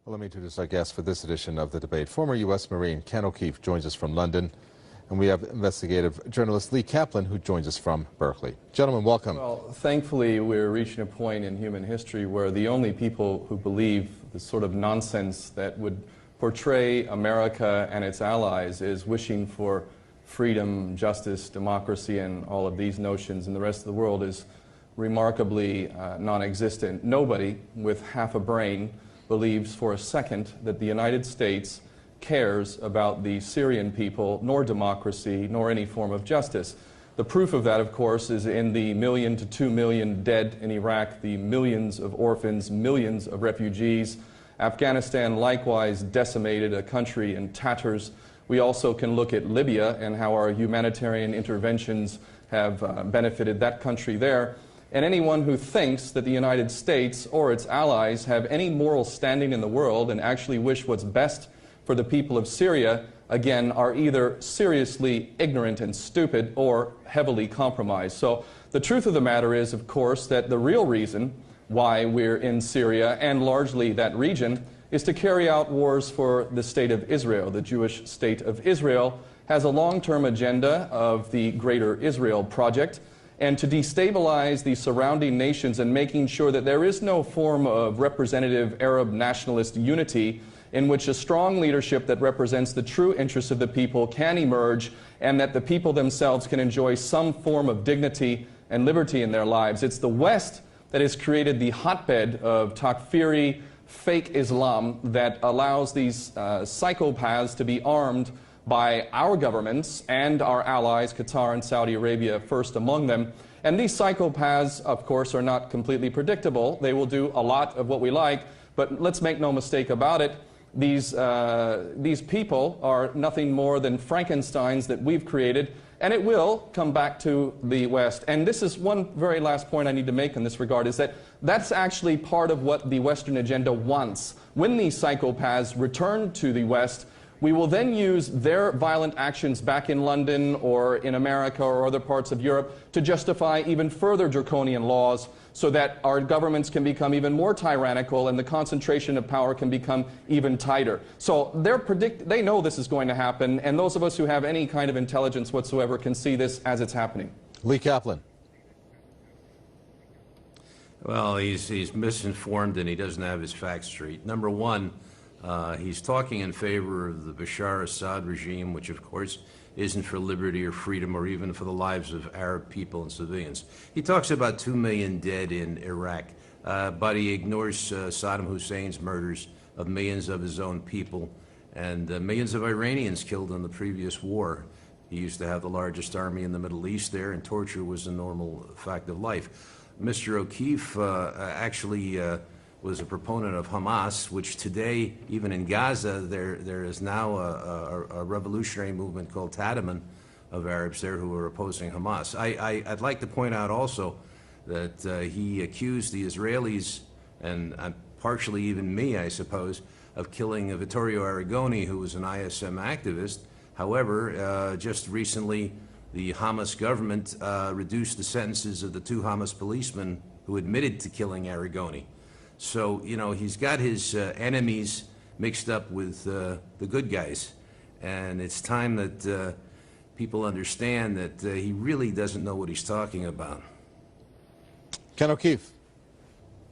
Well, let me introduce our guest for this edition of the debate. Former U.S. Marine Ken O'Keefe joins us from London, and we have investigative journalist Lee Kaplan, who joins us from Berkeley. Gentlemen, welcome. Well, thankfully, we're reaching a point in human history where the only people who believe the sort of nonsense that would portray America and its allies is wishing for freedom, justice, democracy, and all of these notions in the rest of the world is remarkably non-existent. Nobody with half a brain believes for a second that the United States cares about the Syrian people, nor democracy, nor any form of justice. The proof of that, of course, is in the 1 million to 2 million dead in Iraq, the millions of orphans, millions of refugees. Afghanistan likewise decimated, a country in tatters. We also can look at Libya and how our humanitarian interventions have benefited that country there. And anyone who thinks that the United States or its allies have any moral standing in the world and actually wish what's best for the people of Syria, again, are either seriously ignorant and stupid or heavily compromised. So the truth of the matter is, of course, that the real reason why we're in Syria, and largely that region, is to carry out wars for the state of Israel. The Jewish state of Israel has a long-term agenda of the Greater Israel Project, and to destabilize the surrounding nations and making sure that there is no form of representative Arab nationalist unity in which a strong leadership that represents the true interests of the people can emerge and that the people themselves can enjoy some form of dignity and liberty in their lives. It's the West that has created the hotbed of takfiri, fake Islam that allows these psychopaths to be armed by our governments and our allies, Qatar and Saudi Arabia first among them. And these psychopaths, of course, are not completely predictable. They will do a lot of what we like, but let's make no mistake about it. These people are nothing more than Frankensteins that we've created, and it will come back to the West. And this is one very last point I need to make in this regard, is that that's actually part of what the Western agenda wants. When these psychopaths return to the West, we will then use their violent actions back in London or in America or other parts of Europe to justify even further draconian laws so that our governments can become even more tyrannical and the concentration of power can become even tighter. So they know this is going to happen, and those of us who have any kind of intelligence whatsoever can see this as it's happening. Lee Kaplan. Well, he's misinformed and he doesn't have his facts straight. Number one, he's talking in favor of the Bashar Assad regime, which of course isn't for liberty or freedom or even for the lives of Arab people and civilians. He talks about 2 million dead in Iraq, but he ignores Saddam Hussein's murders of millions of his own people and millions of Iranians killed in the previous war. He used to have the largest army in the Middle East there, and torture was a normal fact of life. Mr. O'Keefe actually was a proponent of Hamas, which today, even in Gaza, there is now a revolutionary movement called Taliban of Arabs there who are opposing Hamas. I'd like to point out also that he accused the Israelis, and partially even me, I suppose, of killing Vittorio Arrigoni, who was an ISM activist. However, just recently, the Hamas government reduced the sentences of the 2 Hamas policemen who admitted to killing Arrigoni. So, you know, he's got his enemies mixed up with the good guys. And it's time that people understand that he really doesn't know what he's talking about. Ken O'Keefe.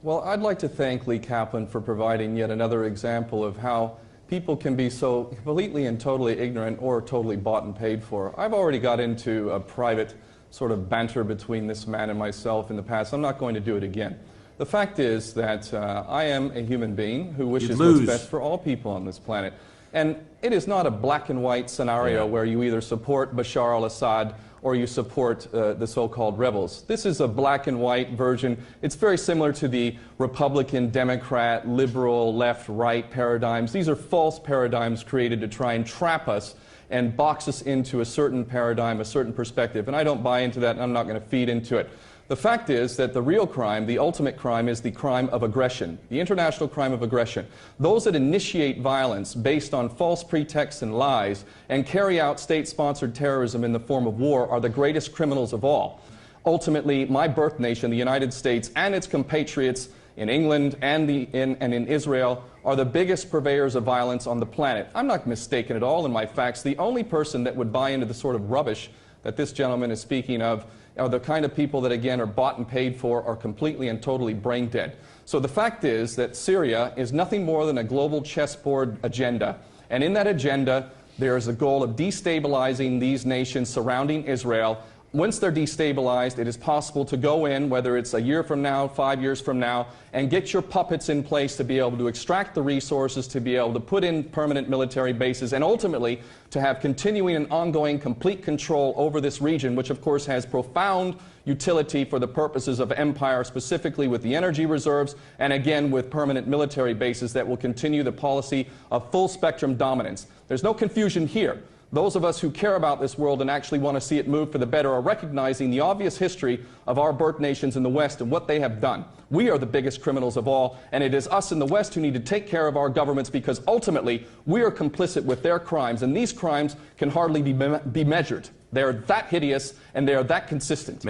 Well, I'd like to thank Lee Kaplan for providing yet another example of how people can be so completely and totally ignorant or totally bought and paid for. I've already got into a private sort of banter between this man and myself in the past. I'm not going to do it again. The fact is that I am a human being who wishes what's best for all people on this planet. And it is not a black and white scenario where you either support Bashar al-Assad or you support the so-called rebels. This is a black and white version. It's very similar to the Republican, Democrat, liberal, left, right paradigms. These are false paradigms created to try and trap us and box us into a certain paradigm, a certain perspective. And I don't buy into that, and I'm not going to feed into it. The fact is that the real crime, the ultimate crime, is the crime of aggression, the international crime of aggression. Those that initiate violence based on false pretexts and lies and carry out state-sponsored terrorism in the form of war are the greatest criminals of all. Ultimately, my birth nation, the United States, and its compatriots in England, and in Israel are the biggest purveyors of violence on the planet. I'm not mistaken at all in my facts. The only person that would buy into the sort of rubbish that this gentleman is speaking of are the kind of people that, again, are bought and paid for, are completely and totally brain dead. So the fact is that Syria is nothing more than a global chessboard agenda. And in that agenda, there is a goal of destabilizing these nations surrounding Israel. Once they're destabilized, it is possible to go in, whether it's a year from now, 5 years from now, and get your puppets in place to be able to extract the resources, to be able to put in permanent military bases, and ultimately to have continuing and ongoing complete control over this region, which of course has profound utility for the purposes of empire, specifically with the energy reserves, and again with permanent military bases that will continue the policy of full spectrum dominance. There's no confusion here. Those of us who care about this world and actually want to see it move for the better are recognizing the obvious history of our birth nations in the West and what they have done. We are the biggest criminals of all, and it is us in the West who need to take care of our governments, because ultimately we are complicit with their crimes, and these crimes can hardly be measured. They are that hideous and they are that consistent.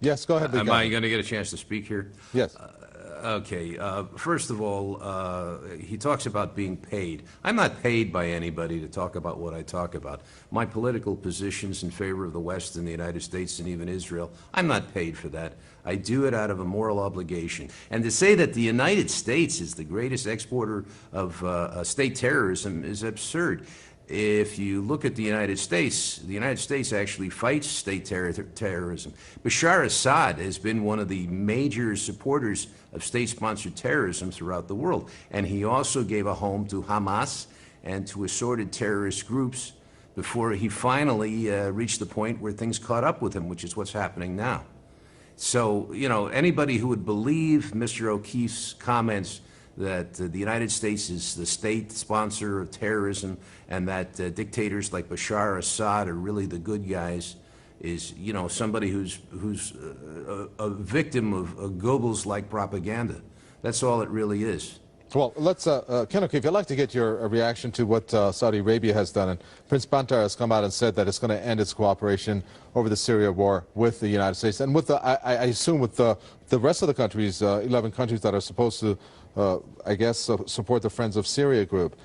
Yes, go ahead. Am I going to get a chance to speak here? Yes. Okay. First of all, he talks about being paid. I'm not paid by anybody to talk about what I talk about. My political positions in favor of the West and the United States and even Israel, I'm not paid for that. I do it out of a moral obligation. And to say that the United States is the greatest exporter of state terrorism is absurd. If you look at the United States actually fights state terrorism. Bashar Assad has been one of the major supporters of state-sponsored terrorism throughout the world. And he also gave a home to Hamas and to assorted terrorist groups before he finally reached the point where things caught up with him, which is what's happening now. So, you know, anybody who would believe Mr. O'Keefe's comments that the United States is the state sponsor of terrorism and that dictators like Bashar Assad are really the good guys is, you know, somebody who's a victim of Goebbels-like propaganda. That's all it really is. Well, let's, Ken O'Keefe, I'd like to get your reaction to what Saudi Arabia has done. And Prince Bantar has come out and said that it's going to end its cooperation over the Syria war with the United States and with the, I assume, with the rest of the countries, 11 countries that are supposed to, I guess, support the Friends of Syria group.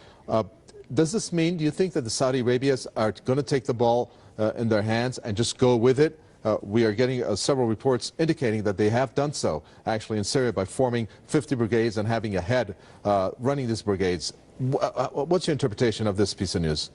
Does this mean, do you think that the Saudi Arabians are going to take the ball in their hands and just go with it? We are getting several reports indicating that they have done so, actually, in Syria by forming 50 brigades and having a head running these brigades. What's your interpretation of this piece of news?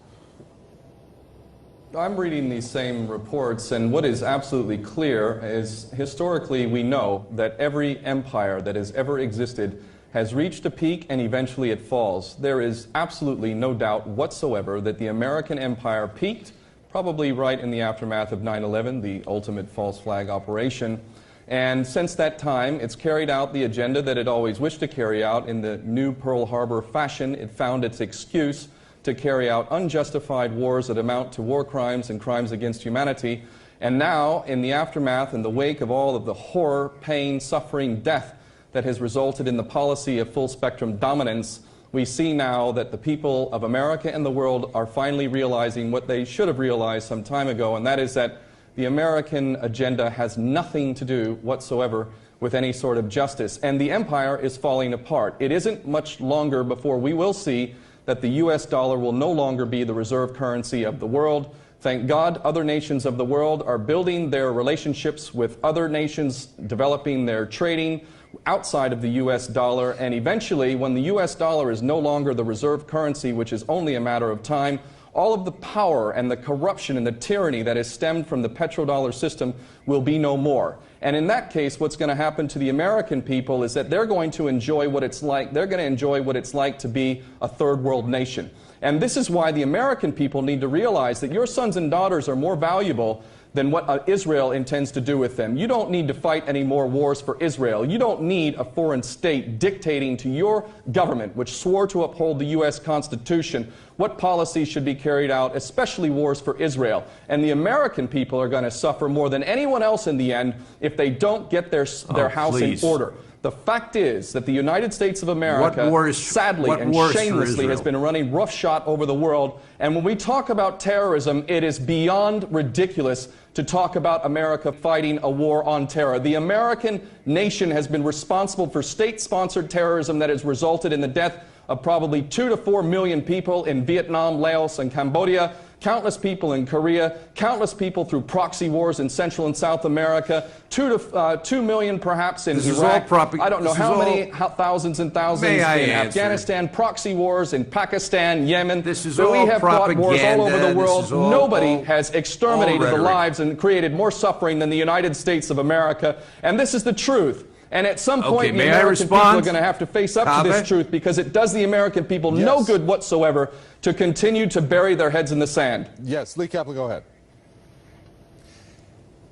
I'm reading these same reports, and what is absolutely clear is historically we know that every empire that has ever existed has reached a peak and eventually it falls. There is absolutely no doubt whatsoever that the American empire peaked probably right in the aftermath of 9/11, the ultimate false flag operation. And since that time, it's carried out the agenda that it always wished to carry out in the new Pearl Harbor fashion. It found its excuse to carry out unjustified wars that amount to war crimes and crimes against humanity. And now, in the aftermath, in the wake of all of the horror, pain, suffering, death that has resulted in the policy of full-spectrum dominance, we see now that the people of America and the world are finally realizing what they should have realized some time ago, and that is that the American agenda has nothing to do whatsoever with any sort of justice. And the empire is falling apart. It isn't much longer before we will see that the US dollar will no longer be the reserve currency of the world. Thank God other nations of the world are building their relationships with other nations, developing their trading outside of the US dollar, and eventually when the US dollar is no longer the reserve currency, which is only a matter of time, all of the power and the corruption and the tyranny that has stemmed from the petrodollar system will be no more. And in that case, what's going to happen to the American people is that they're going to enjoy what it's like, to be a third world nation. And this is why the American people need to realize that your sons and daughters are more valuable than what Israel intends to do with them. You don't need to fight any more wars for Israel. You don't need a foreign state dictating to your government, which swore to uphold the U.S. Constitution, what policies should be carried out, especially wars for Israel. And the American people are going to suffer more than anyone else in the end if they don't get their house in order. The fact is that the United States of America, sadly and shamelessly, has been running roughshod over the world. And when we talk about terrorism, it is beyond ridiculous to talk about America fighting a war on terror. The American nation has been responsible for state-sponsored terrorism that has resulted in the death of probably 2 to 4 million people in Vietnam, Laos, and Cambodia, countless people in Korea, countless people through proxy wars in Central and South America, 2 million perhaps in Iraq. I don't know how many thousands and thousands in Afghanistan, proxy wars in Pakistan, Yemen. This is all we have fought wars all over the world. Nobody has exterminated the lives and created more suffering than the United States of America. And this is the truth. And at some point, the American people are going to have to face up to this truth, because it does the American people no good whatsoever to continue to bury their heads in the sand. Yes, Lee Kaplan, go ahead.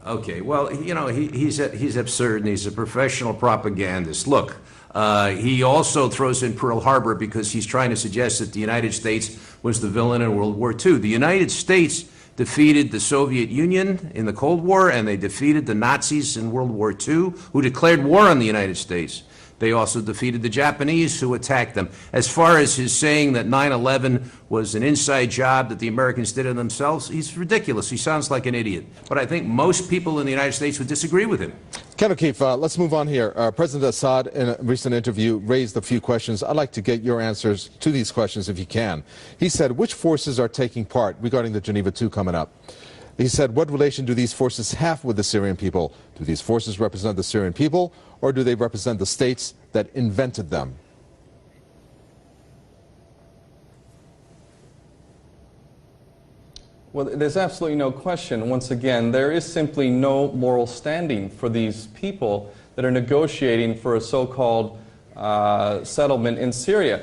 Okay, well, you know, he's absurd, and he's a professional propagandist. Look, he also throws in Pearl Harbor because he's trying to suggest that the United States was the villain in World War II. The United States defeated the Soviet Union in the Cold War, and they defeated the Nazis in World War II, who declared war on the United States. They also defeated the Japanese, who attacked them. As far as his saying that 9/11 was an inside job that the Americans did on themselves, he's ridiculous. He sounds like an idiot. But I think most people in the United States would disagree with him. Ken O'Keefe, let's move on here. President Assad, in a recent interview, raised a few questions. I'd like to get your answers to these questions if you can. He said, which forces are taking part regarding the Geneva II coming up? He said, what relation do these forces have with the Syrian people? Do these forces represent the Syrian people, or do they represent the states that invented them? Well, there's absolutely no question. Once again, there is simply no moral standing for these people that are negotiating for a so-called settlement in Syria.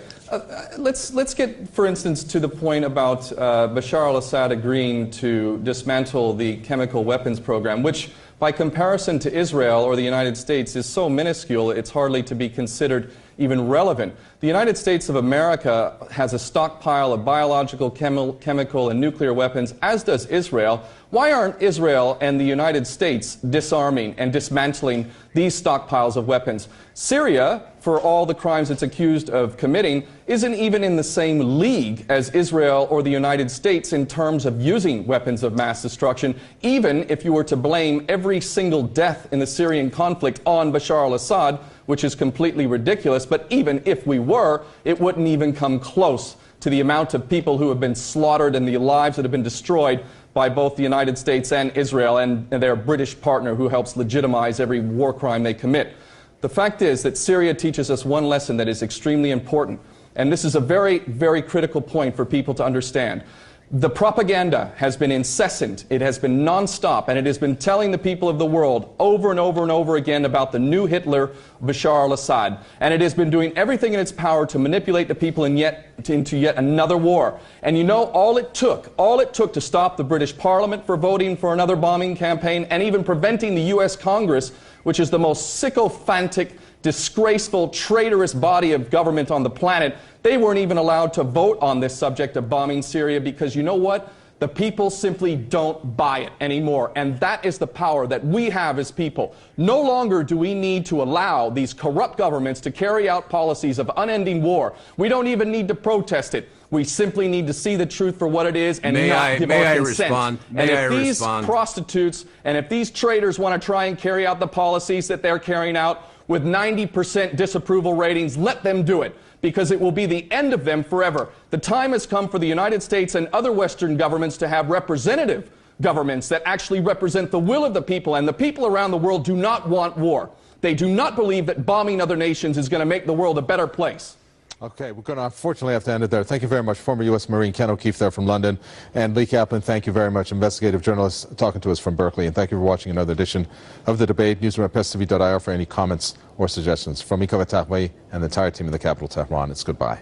Let's get, for instance, to the point about Bashar al-Assad agreeing to dismantle the chemical weapons program, which, by comparison to Israel or the United States, is so minuscule it's hardly to be considered even relevant. The United States of America has a stockpile of biological, chemical, and nuclear weapons, as does Israel. Why aren't Israel and the United States disarming and dismantling these stockpiles of weapons? Syria, for all the crimes it's accused of committing, isn't even in the same league as Israel or the United States in terms of using weapons of mass destruction, even if you were to blame every single death in the Syrian conflict on Bashar al-Assad, which is completely ridiculous. But even if we were, it wouldn't even come close to the amount of people who have been slaughtered and the lives that have been destroyed by both the United States and Israel and their British partner, who helps legitimize every war crime they commit. The fact is that Syria teaches us one lesson that is extremely important, and this is a very, very critical point for people to understand. The propaganda has been incessant, it has been nonstop, and it has been telling the people of the world over and over and over again about the new Hitler, Bashar al-Assad. And it has been doing everything in its power to manipulate the people into yet another war. And you know, all it took to stop the British Parliament for voting for another bombing campaign, and even preventing the US Congress, which is the most sycophantic, disgraceful, traitorous body of government on the planet. They weren't even allowed to vote on this subject of bombing Syria, because you know what? The people simply don't buy it anymore. And that is the power that we have as people. No longer do we need to allow these corrupt governments to carry out policies of unending war. We don't even need to protest it. We simply need to see the truth for what it is and not give our consent. And if these prostitutes and if these traitors want to try and carry out the policies that they're carrying out with 90% disapproval ratings, let them do it, because it will be the end of them forever. The time has come for the United States and other Western governments to have representative governments that actually represent the will of the people, and the people around the world do not want war. They do not believe that bombing other nations is going to make the world a better place. Okay, we're going to unfortunately have to end it there. Thank you very much, former U.S. Marine Ken O'Keefe there from London. And Lee Kaplan, thank you very much, investigative journalist talking to us from Berkeley. And thank you for watching another edition of The Debate. Newsroom at PSTV.ir for any comments or suggestions. From Mika Vatahway and the entire team in the capital, Tehran, it's goodbye.